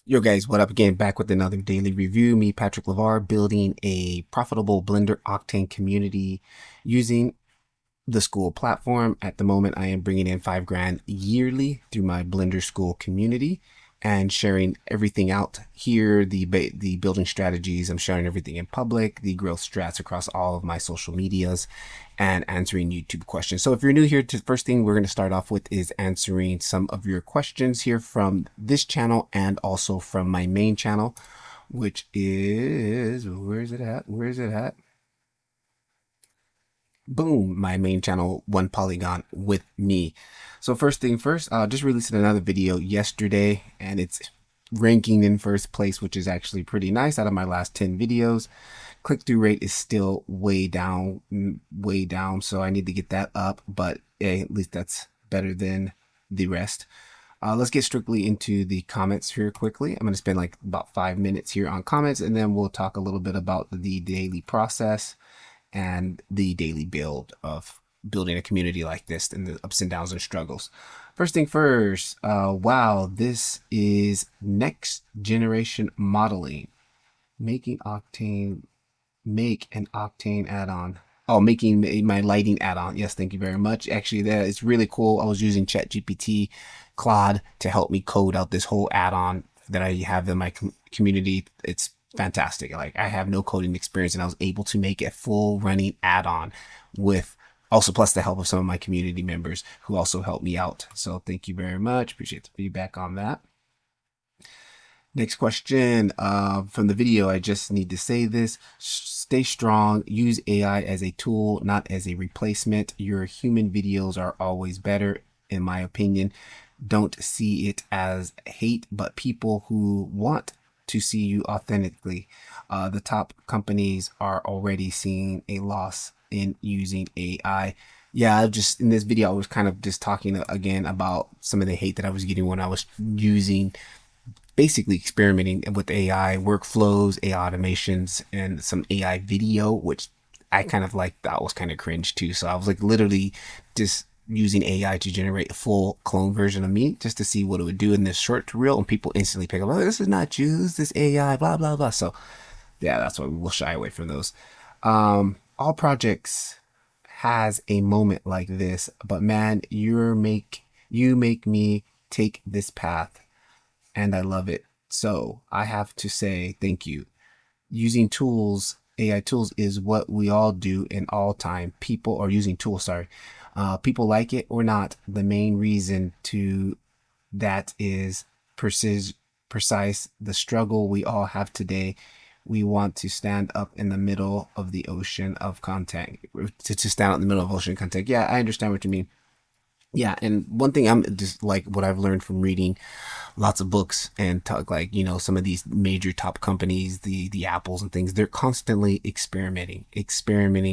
Yo guys, what up again? Back with another daily review. Me, Patrick LeVar, building a profitable Blender Octane community using the school platform. At the moment, I am bringing in 5 grand yearly through my Blender School community and sharing everything out here. The building strategies, I'm sharing everything in public, the growth strats across all of my social medias, and answering YouTube questions. So if you're new here, to the first thing we're going to start off with is answering some of your questions here from this channel and also from my main channel, which is, where is it at? Where is it at? Boom, my main channel, One Polygon with me. So first thing first, just released another video yesterday and it's ranking in first place, which is actually pretty nice out of my last 10 videos. Click-through rate is still way down, way down. So I need to get that up, but hey, at least that's better than the rest. Let's get strictly into the comments here quickly. I'm going to spend like about 5 minutes here on comments, and then we'll talk a little bit about the daily process and the daily build of building a community like this and the ups and downs and struggles. First thing first, wow, this is next generation modeling. Making Octane, make an Octane add-on. Oh, making my lighting add-on. Yes, thank you very much. Actually, that is really cool. I was using ChatGPT, Claude to help me code out this whole add-on that I have in my community. It's fantastic. Like, I have no coding experience and I was able to make a full running add-on with also plus the help of some of my community members who also helped me out. So thank you very much. Appreciate the feedback on that. Next question from the video. I just need to say this. Stay strong. Use AI as a tool, not as a replacement. Your human videos are always better, in my opinion. Don't see it as hate, but people who want to see you authentically. The top companies are already seeing a loss in using AI. Yeah, just in this video, I was kind of just talking again about some of the hate that I was getting when I was using basically experimenting with AI workflows, AI automations, and some AI video, which I kind of like. That was kind of cringe too. So I was like literally just using AI to generate a full clone version of me just to see what it would do in this short reel, and people instantly pick up, oh, this is not you, this is AI, blah blah blah. So yeah, that's why we will shy away from those. All projects has a moment like this, but man, you make me take this path and I love it. So I have to say thank you. Using tools, AI tools is what we all do in all time. People are using tools, sorry. People like it or not. The main reason to that is precise the struggle we all have today. We want to stand up in the middle of the ocean of content. To stand out in the middle of ocean content. Yeah, I understand what you mean. Yeah, and one thing I'm just like what I've learned from reading lots of books and talk, like, you know, some of these major top companies, the Apples and things, they're constantly experimenting.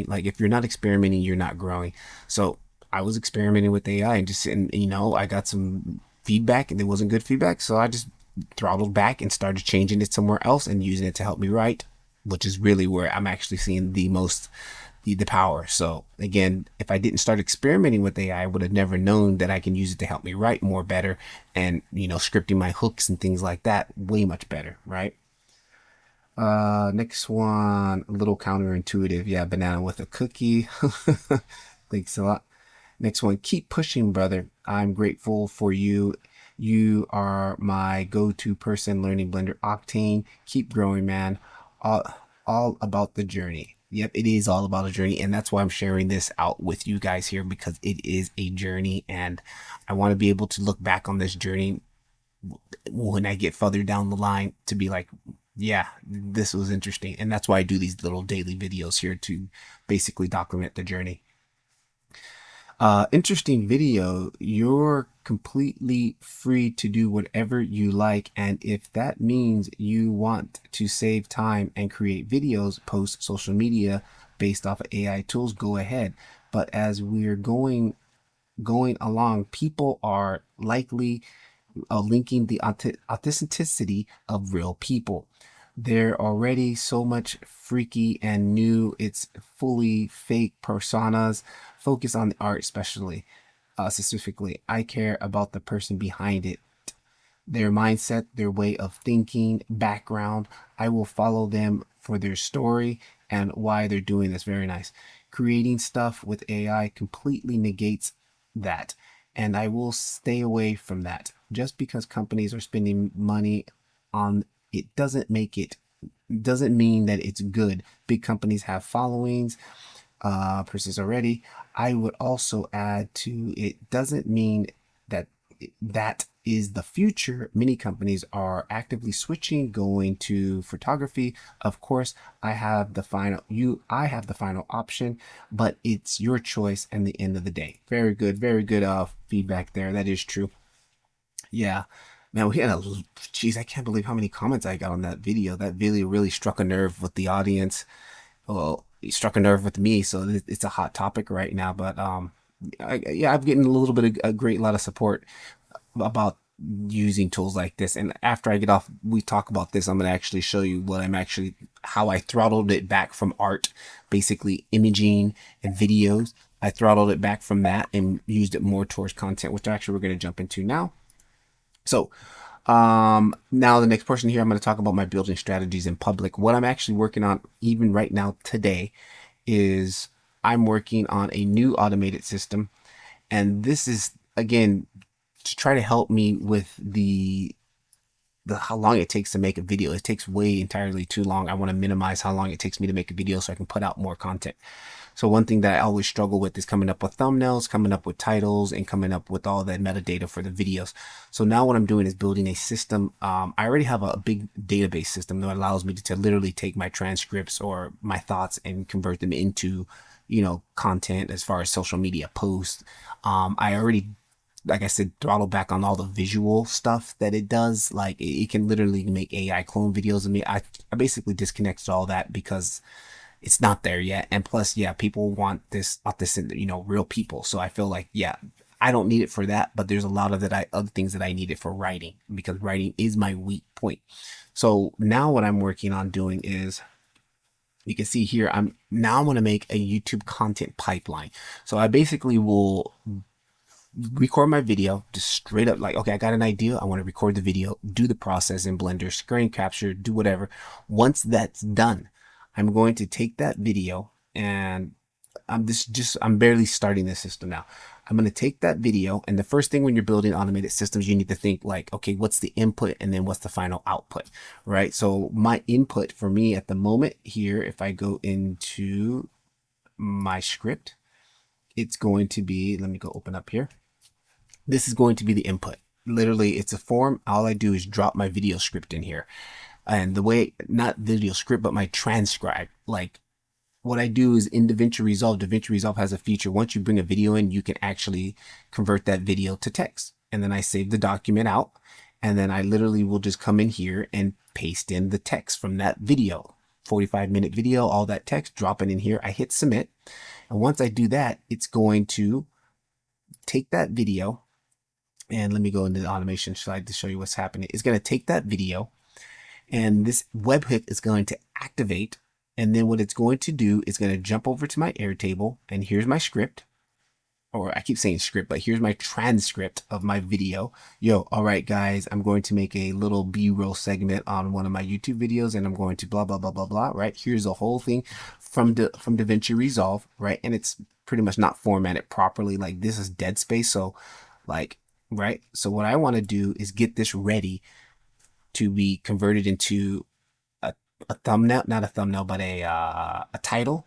Like if you're not experimenting, you're not growing. So I was experimenting with AI and just, and you know, I got some feedback and it wasn't good feedback. So I just throttled back and started changing it somewhere else and using it to help me write, which is really where I'm actually seeing the most the power. So again, if I didn't start experimenting with AI, I would have never known that I can use it to help me write more better and, you know, scripting my hooks and things like that way much better, right? Next one, a little counterintuitive. Yeah, banana with a cookie. Thanks a lot. Next one, keep pushing, brother. I'm grateful for you. You are my go-to person learning Blender Octane. Keep growing, man. All, all about the journey. Yep, it is all about a journey, and that's why I'm sharing this out with you guys here, because it is a journey, and I want to be able to look back on this journey when I get further down the line to be like, yeah, this was interesting. And that's why I do these little daily videos here to basically document the journey. Interesting video. You're completely free to do whatever you like. And if that means you want to save time and create videos, post social media based off of AI tools, go ahead. But as we're going along, people are likely linking the authenticity of real people. They're already so much freaky and new. It's fully fake personas. Focus on the art, especially, specifically. I care about the person behind it. their mindset, their way of thinking, background. I will follow them for their story and why they're doing this. Very nice. Creating stuff with AI completely negates that. And I will stay away from that. Just because companies are spending money on it doesn't mean that it's good. Big companies have followings, persons already. I would also add to it doesn't mean that that is the future. Many companies are actively switching, going to photography. Of course, I have the final option, but it's your choice and the end of the day. Very good, very good feedback there. That is true. Yeah. Man, we had geez, I can't believe how many comments I got on that video. That video really struck a nerve with the audience. Well, it struck a nerve with me, so it's a hot topic right now. But yeah, I'm getting a little bit of a great lot of support about using tools like this. And after I get off, we talk about this. I'm gonna actually show you how I throttled it back from art, basically imaging and videos. I throttled it back from that and used it more towards content, which actually we're gonna jump into now. So now the next portion here, I'm going to talk about my building strategies in public. What I'm actually working on even right now today is I'm working on a new automated system. And this is, again, to try to help me with the how long it takes to make a video. It takes way entirely too long. I want to minimize how long it takes me to make a video so I can put out more content. So one thing that I always struggle with is coming up with thumbnails, coming up with titles, and coming up with all that metadata for the videos. So now what I'm doing is building a system. I already have a big database system that allows me to literally take my transcripts or my thoughts and convert them into, content as far as social media posts. I already, like I said, throttle back on all the visual stuff that it does. Like it can literally make AI clone videos of me. I basically disconnected all that because it's not there yet. And plus, yeah, people want this authentic, real people. So I feel like, yeah, I don't need it for that, but there's a lot of other things that I need it for writing, because writing is my weak point. So now what I'm working on doing is, you can see here, I'm going to make a YouTube content pipeline. So I basically will record my video just straight up, like, okay, I got an idea, I want to record the video, do the process in Blender, screen capture, do whatever. Once that's done, I'm going to take that video, and I'm barely starting this system now. I'm going to take that video, and the first thing when you're building automated systems, you need to think like, okay, what's the input and then what's the final output, right? So my input for me at the moment here, if I go into my script, it's going to be, let me go open up here. This is going to be the input. Literally, it's a form. All I do is drop my video script in here. And the way, not video script, but my transcribe. Like what I do is in DaVinci Resolve, DaVinci Resolve has a feature. Once you bring a video in, you can actually convert that video to text. And then I save the document out. And then I literally will just come in here and paste in the text from that video. 45-minute video, all that text, drop it in here. I hit submit. And once I do that, it's going to take that video. And let me go into the automation slide to show you what's happening. It's going to take that video, and this webhook is going to activate. And then what it's going to do is going to jump over to my Airtable, and here's my script, or I keep saying script, but here's my transcript of my video. Yo, all right, guys, I'm going to make a little B-roll segment on one of my YouTube videos, and I'm going to blah, blah, blah, blah, blah, right? Here's the whole thing from DaVinci Resolve, right? And it's pretty much not formatted properly. Like this is dead space. So like, right? So what I want to do is get this ready to be converted into a thumbnail, not a thumbnail, but a title,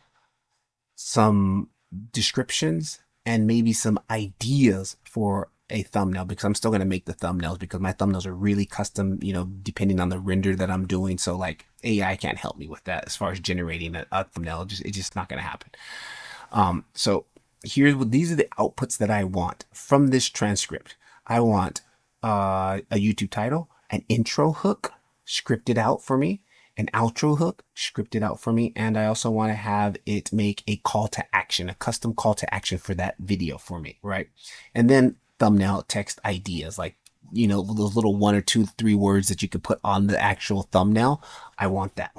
some descriptions, and maybe some ideas for a thumbnail, because I'm still going to make the thumbnails, because my thumbnails are really custom, depending on the render that I'm doing. So like AI can't help me with that as far as generating a thumbnail. It's just not going to happen. So these are the outputs that I want from this transcript. I want a YouTube title, an intro hook scripted out for me, an outro hook scripted out for me, and I also want to have it make a call to action, a custom call to action for that video for me, right? And then thumbnail text ideas, like, those little 1 or 2, 3 words that you could put on the actual thumbnail. I want that.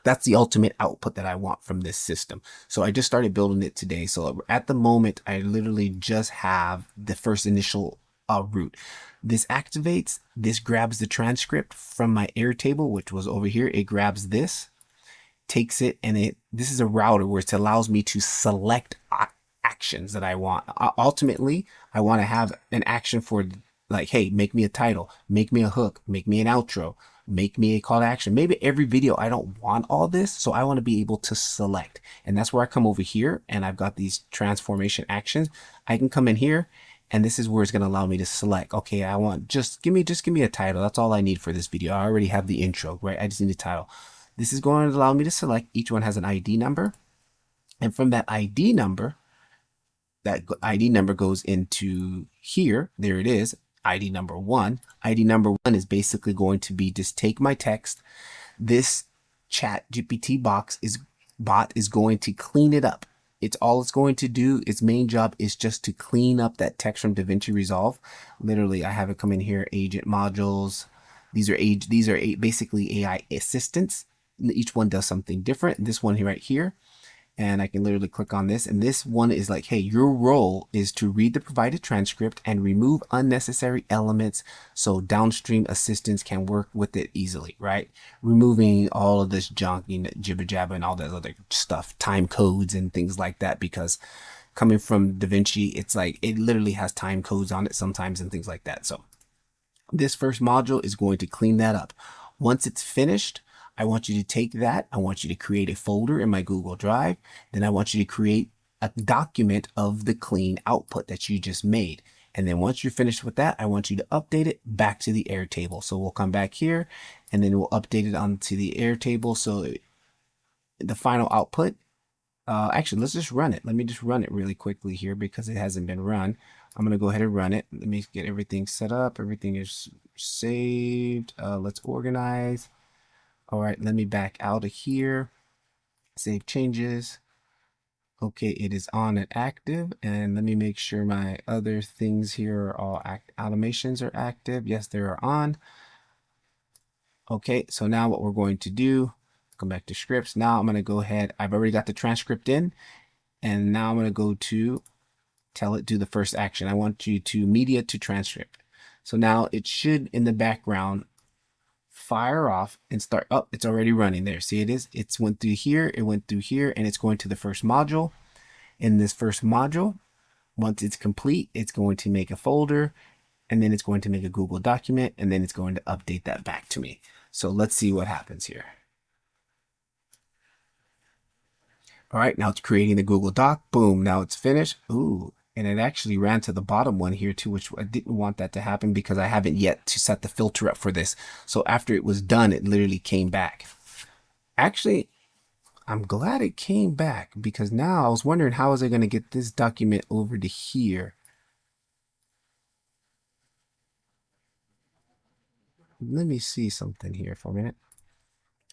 That's the ultimate output that I want from this system. So I just started building it today. So at the moment, I literally just have the first initial root. This activates, this grabs the transcript from my Airtable, which was over here. It grabs this, takes it, and this is a router where it allows me to select actions that I want. Ultimately, I want to have an action for like, hey, make me a title, make me a hook, make me an outro, make me a call to action. Maybe every video I don't want all this, so I want to be able to select. And that's where I come over here and I've got these transformation actions. I can come in here and this is where it's going to allow me to select. Okay, I want just give me a title. That's all I need for this video. I already have the intro, right? I just need a title. This is going to allow me to select. Each one has an ID number. And from that ID number goes into here. There it is. ID number 1. ID number 1 is basically going to be just take my text. This chat GPT bot is going to clean it up. It's going to do. Its main job is just to clean up that text from DaVinci Resolve. Literally, I have it come in here, agent modules. These are basically AI assistants. Each one does something different. This one here right here, and I can literally click on this, and this one is like, hey, your role is to read the provided transcript and remove unnecessary elements so downstream assistants can work with it easily, right? Removing all of this junk, jibber jabber and all that other stuff, time codes and things like that, because coming from DaVinci, it's like it literally has time codes on it sometimes and things like that. So this first module is going to clean that up. Once it's finished, I want you to take that. I want you to create a folder in my Google Drive. Then I want you to create a document of the clean output that you just made. And then once you're finished with that, I want you to update it back to the Airtable. So we'll come back here and then we'll update it onto the Airtable. So the final output, actually, let's just run it. Let me just run it really quickly here because it hasn't been run. I'm going to go ahead and run it. Let me get everything set up. Everything is saved. Let's organize. All right, let me back out of here. Save changes. Okay, it is on and active. And let me make sure my other things here are all automations are active. Yes, they are on. Okay, so now what we're going to do, come back to scripts. Now I'm going to go ahead. I've already got the transcript in. And now I'm going to go to tell it do the first action. I want you to media to transcript. So now it should in the background fire off and start up. It's already running there. See, it's went through here, it went through here, and it's going to the first module. In this first module, once it's complete, it's going to make a folder, and then it's going to make a Google document, and then it's going to update that back to me. So let's see what happens here. All right, now it's creating the Google Doc. Boom, now it's finished. Ooh, and it actually ran to the bottom one here too, which I didn't want that to happen because I haven't yet to set the filter up for this. So after it was done, it literally came back. Actually, I'm glad it came back because now I was wondering how was I going to get this document over to here. Let me see something here for a minute.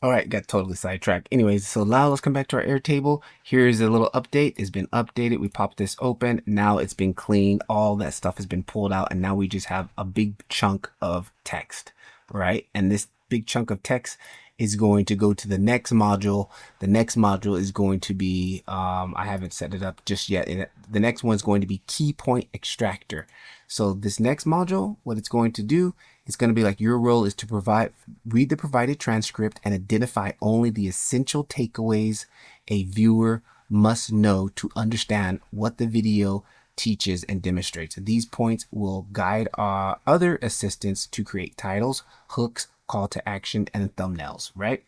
All right, got totally sidetracked. Anyways, so now let's come back to our Airtable. Here's a little update. It's been updated. We popped this open. Now it's been cleaned. All that stuff has been pulled out. And now we just have a big chunk of text, right? And this big chunk of text is going to go to the next module. The next module is going to be, I haven't set it up just yet. The next one is going to be key point extractor. So this next module, what it's going to do, it's going to be like your role is to read the provided transcript and identify only the essential takeaways a viewer must know to understand what the video teaches and demonstrates. These points will guide our other assistants to create titles, hooks, call to action, and thumbnails, right?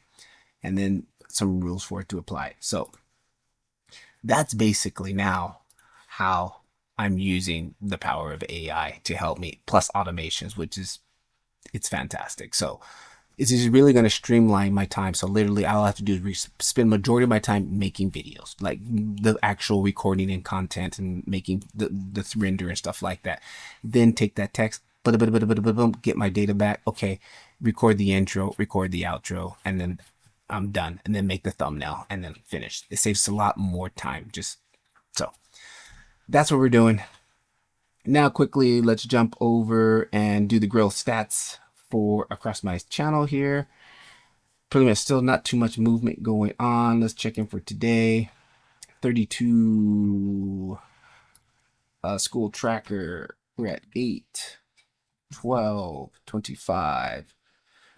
And then some rules for it to apply. So that's basically now how I'm using the power of AI to help me, plus automations, which is, it's fantastic. So it's just really going to streamline my time. So literally all I have to do is spend majority of my time making videos, like the actual recording and content and making the render and stuff like that. Then take that text, get my data back. Okay, record the intro, record the outro, and then I'm done. And then make the thumbnail and then finish. It saves a lot more time. Just so that's what we're doing. Now quickly, let's jump over and do the grill stats for across my channel here. Pretty much still not too much movement going on. Let's check in for today. 32 school tracker We're at 8, 12, 25.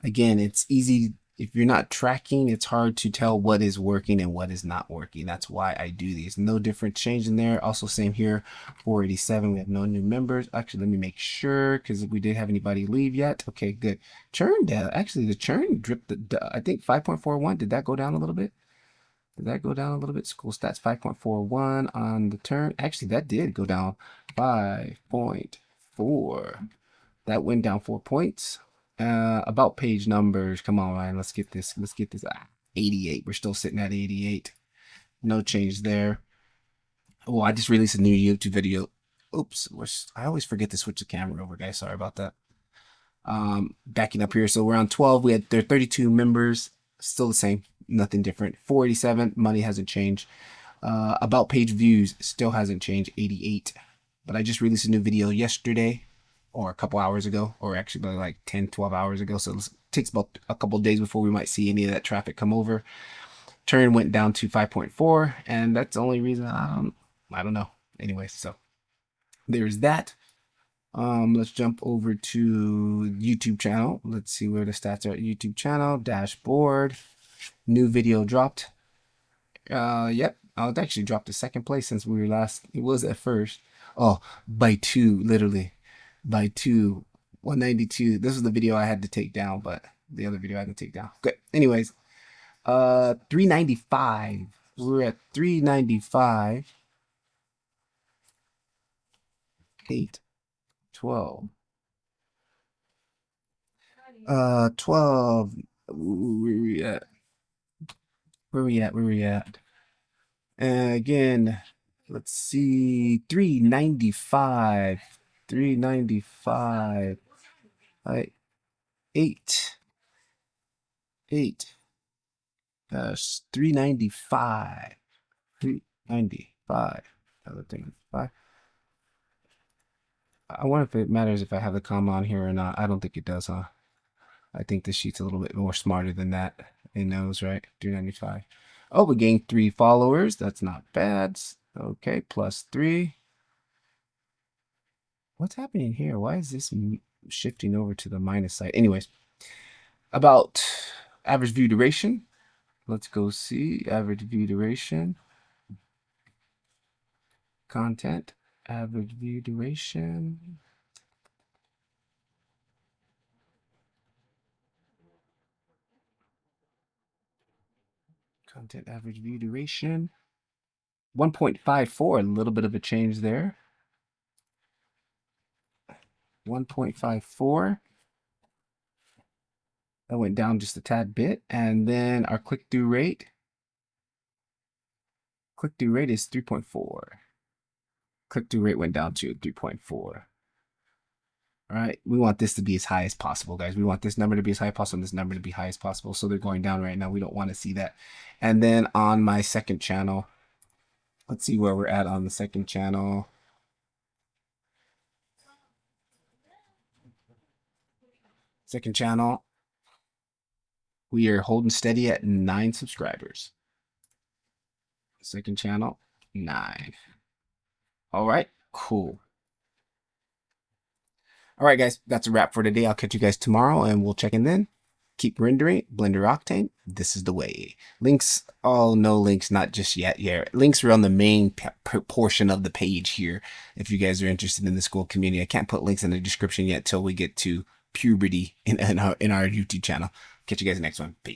Again, it's easy. If you're not tracking, it's hard to tell what is working and what is not working. That's why I do these. No different change in there. Also, same here. 487. We have no new members. Actually, let me make sure because we didn't have anybody leave yet. Okay, good. Churn, actually, the churn dripped. I think 5.41. Did that go down a little bit? Did that go down a little bit? School stats 5.41 on the turn. Actually, that did go down 5.4. That went down 4 points. About page numbers. Come on, Ryan. Let's get this. 88. We're still sitting at 88. No change there. Oh, I just released a new YouTube video. Oops. I always forget to switch the camera over, guys. Sorry about that. Backing up here. So we're on 12. There are 32 members. Still the same. Nothing different. 487. Money hasn't changed. About page views still hasn't changed. 88. But I just released a new video yesterday, or a couple hours ago, or actually like 10, 12 hours ago. So it takes about a couple days before we might see any of that traffic come over. Turn went down to 5.4, and that's the only reason I don't know. Anyway, so there's that. Let's jump over to YouTube channel. Let's see where the stats are at YouTube channel. Dashboard. New video dropped. Yep. It actually dropped to second place since we were last. It was at first. Oh, by 2, literally. By 2. 192. This was the video I had to take down, but the other video I had to take down. Good. Anyways, 395. We're at 395. 8, 12. 12. Where we at? Where we at? Again, let's see. 395. 395. 8. That's 395. 395. Other thing. 5. I wonder if it matters if I have the comma on here or not. I don't think it does, huh? I think the sheet's a little bit more smarter than that. It knows, right? 395. Oh, we gained 3 followers. That's not bad. Okay, +3. What's happening here? Why is this shifting over to the minus side? Anyways, about average view duration. Let's go see average view duration. Content, average view duration. Content average view duration. 1.54, a little bit of a change there. 1.54. That went down just a tad bit. And then our click-through rate. Click-through rate is 3.4. Click-through rate went down to 3.4. All right, we want this to be as high as possible, guys. We want this number to be as high as possible and this number to be high as possible. So they're going down right now. We don't want to see that. And then on my second channel, let's see where we're at on the second channel. Second channel, we are holding steady at 9 subscribers. Second channel, 9. All right, cool. All right, guys, that's a wrap for today. I'll catch you guys tomorrow, and we'll check in then. Keep rendering. Blender Octane. This is the way. Links. Oh, no links. Not just yet. Yeah, links are on the main portion of the page here. If you guys are interested in the school community, I can't put links in the description yet till we get to puberty in our YouTube channel. Catch you guys next one. Peace.